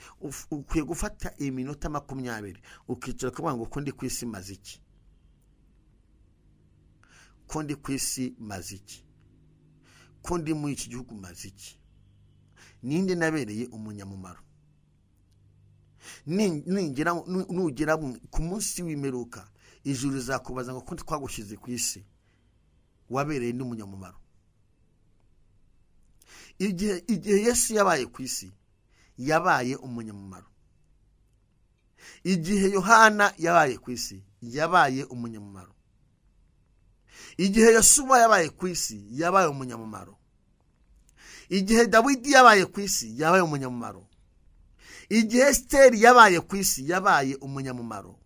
Ukwiye gufata iminota 20 ukicara kuvuga ngo ko ndi ku isi maziki, ko ndi ku isi maziki, ko ndi mu iki gihugu maziki. Ninde nabereye umunyamumaro? Nugera ku munsi w'imperuka, ijuru rizakubaza ngo ko twagushize ku isi, wabereye n'umunyamumaro. Igihe Yesu yabaye ku isi, yabaye umunyamumaro. Igihe Yohana yabaye ku isi, yabaye umunyamumaro. Igihe Yosuwa yabaye ku isi, yabaye umunyamumaro. Igihe Dawidi yabaye ku isi, yabaye umunyamumaro. Igihe Esteri yabaye ku isi, yabaye umunyamumaro.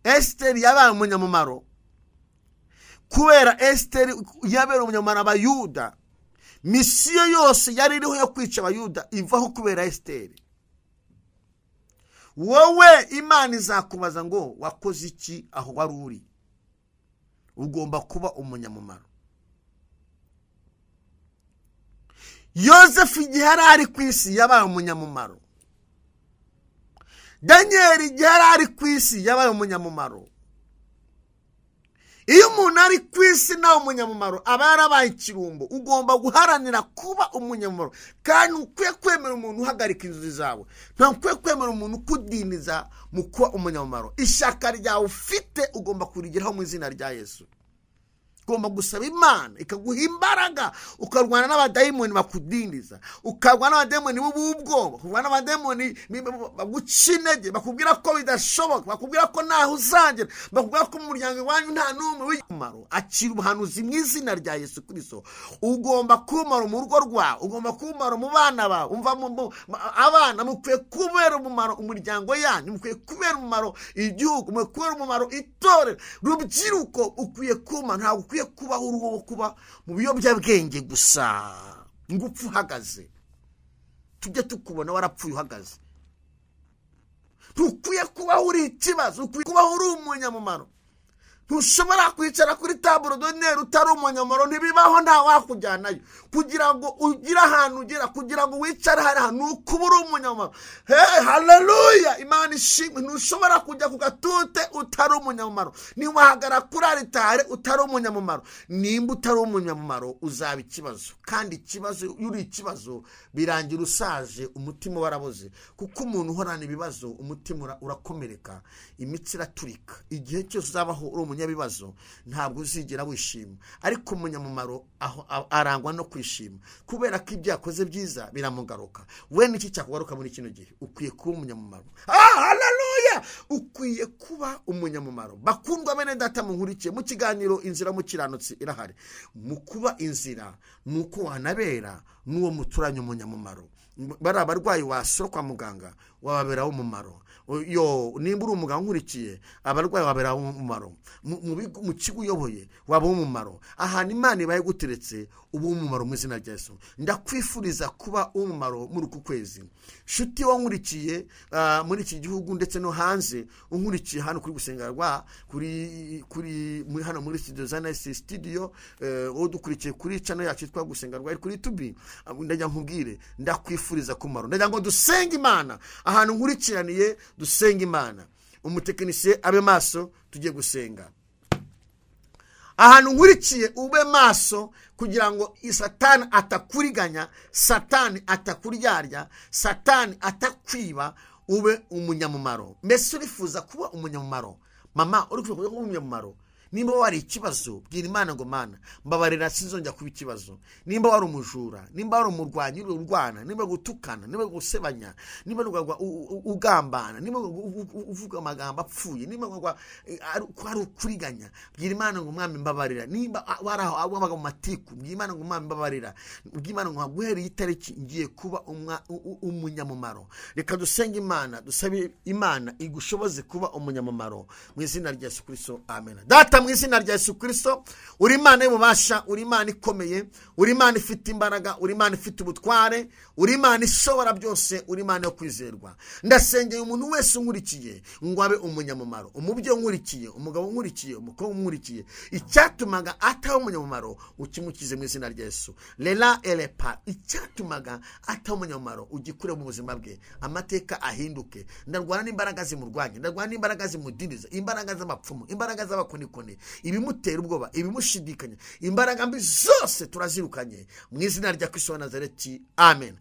Esteri yabaye umunyamumaro kubera Esteri yabaye umunyamumaro. Abayuda, misiyo yose yari iriho yo kwica Abayuda ivaho kubera Esteri. Wowe Imana izakubaza ngo wakoze iki aho wari uri. Ugomba kuba umunyamumaro. Yosefu igihe ari ku isi, yabaye umunyamumaro. Danieli igihe ari ku isi, yabaye umunyamumaro. Iyo umuntu ari ku isi nawe umunyamumaro, aba yarabaye ikirumbo. Ugomba guharanira kuba umunyamumaro, kandi ukwiye kwemera umuntu uhagarika inzozi zawe. Ntukwiye kwemera umuntu ukudiniza mu kuba umunyamumaro. Ishyaka ryawe ufite ugomba kurigeraho mu izina rya Yesu. Ugomba gusaba Imana ikaguha imbaraga, ukarwana n'abadayimoni bakudindiza, ukarwana n'abadayimoni b'ubwoba, ukarwana n'abadayimoni bagucinege, bakubwira ko bidashoboka, bakubwira ko ntaho uzagera, bakubwira ko mu muryango wanyu nta n'umwe w'umumaro. Akira ubuhanuzi mu izina rya Yesu Kristo. Ugomba kumara mu rugo rwawe, ugomba kumara mu bana bawe. Umva abana mukwiye kubera umumaro umuryango yanyu, mukwiye kubera umumaro igihugu, mukwiye kubera umumaro itorero. Rubyiruko ukwiye kuma, ntabwo ukwiye kuba uruho kuba mu biyobyabwenge gusa ngo upfu uhagaze. Tujye tukubona warapfuye uhagaze. Tukwiye kuba uri ikibazo, ukwiye kuba uri umunyamumaro. ntushobora kwicara kuri table d'honneur utari umunyamumaro, ntibibaho, nta wakujyanayo. kugira ngo ugire ahantu ugera, kugira ngo wicare hari ahantu ukuba uri umunyamumaro. Haleluya, Imana ishimwe. ntushobora kujya ku gatute utari umunyamumaro, niwahagara kuri aritare utari umunyamumaro. nimba utari umunyamumaro uzaba ikibazo, kandi ikibazo yuri ikibazo birangira usaje, umutima waraboze. kuko umuntu uhorana ibibazo umutima urakomereka, imitsi iraturika. igihe cyose uzabaho uri umunyabibazo ntabwo uzigera wishima, ariko umunyamumaro aho arangwa no kwishima, kubera ko ibyo yakoze byiza biramugaruka. we niki cyakugaruka muri kino gihe? ukwiye kuba umunyamumaro. Haleluya, ukwiye kuba umunyamumaro. bakundwa bene data munkurikiye mu kiganiro Inzira mu Kiranutsi irahari. mu kuba inzira nuko wanabera n'uwo muturanye umunyamumaro. bari abarwayi wasura kwa muganga wababeraho umumaro. nimba uri umuganga nkurikiye abarwayi waberaho umumaro. mu kigo uyoboye waba umumaro. ahantu Imana ibaye guteretse ubu umumaro mu izina rya Yesu. ndakwifuriza kuba umumaro muri uku kwezi. shuti wo nkurikiye muri iki gihugu ndetse no hanze, unkurikiye hano kuri gusengerwa kuri hano muri studio Zanesi studio, udukurikiye kuri channel yacu twa gusengerwa kuri YouTube, ndajya nkubwire ndakwifuriza kumaro. ndajya ngo dusenge Imana ahantu nkurikiraniye, dusenga Imana. umutekinisiye abe maso, tugiye gusenga. ahantu nkurikiye ube maso kugira ngo Satani atakuriganya, Satani atakuryarya, Satani atakwiba, ube umunyamumaro. mbese urifuza kuba umunyamumaro? mama, urifuza kuba umunyamumaro? nimba wari ikibazo, bwira Imana ngo Mana mbabarira, sinzongera kuba ikibazo. nimba wari umujura, nimba wari umurwanyi urwana, nimba gutukana, nimba gusebanya, nimba ugambana, nimba uvuga amagambo apfuye, nimba ari ukuriganya, bwira Imana ngo Mwami mbabarira. nimba wari abaga mu matiku, bwira Imana ngo Mwami mbabarira. bwira Imana ngo guhereye itariki ngiye kuba umunyamumaro. reka dusenge Imana, dusabe Imana igushoboze kuba umunyamumaro mu izina rya Yesu Kristo, amen. Data, mu izina rya Yesu Kristo, uri Imana y'ububasha, uri Imana ikomeye, uri Imana ifite imbaraga, uri Imana ifite ubutware, uri Imana ishobora byose, uri Imana yo kwizerwa. ndasengeye umuntu wese unkurikiye ngo abe umunyamumaro. umubyeyi unkurikiye, umugabo unkurikiye, umukobwa unkurikiye, icyatumaga ataba umunyamumaro ukimukize mu izina rya Yesu. lela elepa, icyatumaga ataba umunyamumaro ugikure mu buzima bwe, amateka ahinduke. ndarwana n'imbaraga zimurwanya, ndarwana n'imbaraga zimudindiza, imbaraga z'abapfumu, imbaraga z'abakonikoni, ibimutera ubwoba, ibimushidikanya, imbaraga mbi zose turazirukanye mu izina rya Kristo wa Nazareti, amen.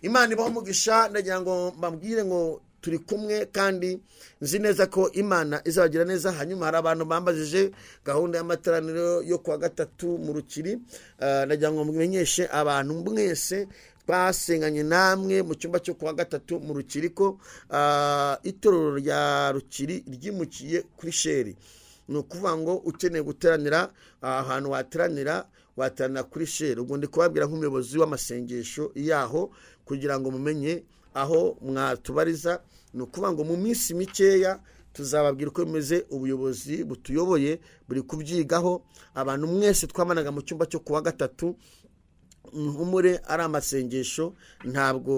Imana ibaho umugisha. ndagira ngo mbabwire ngo turi kumwe, kandi nzi neza ko Imana izabagira neza. hanyuma hari abantu bambajije gahunda y'amateraniro yo kuwa gatatu mu Rukiri. ndagira ngo mumenyeshe abantu mwese twasenganye namwe mu cyumba cyo kuwa gatatu mu Rukiri ko itorero rya Rukiri ryimukiye kuri Sheri. ni ukuvuga ngo ukeneye guteranira ahantu wateranira kuri Sheri. ubwo ndi kubabwira nk'umuyobozi w'amasengesho yaho kugira ngo mumenye aho mwatubariza. ni ukuvuga ngo mu minsi mikeya tuzababwira uko bimeze. ubuyobozi butuyoboye buri kubyigaho. abantu mwese twamanaga mu cyumba cyo kuwa gatatu, umure ari amasengesho, ntabwo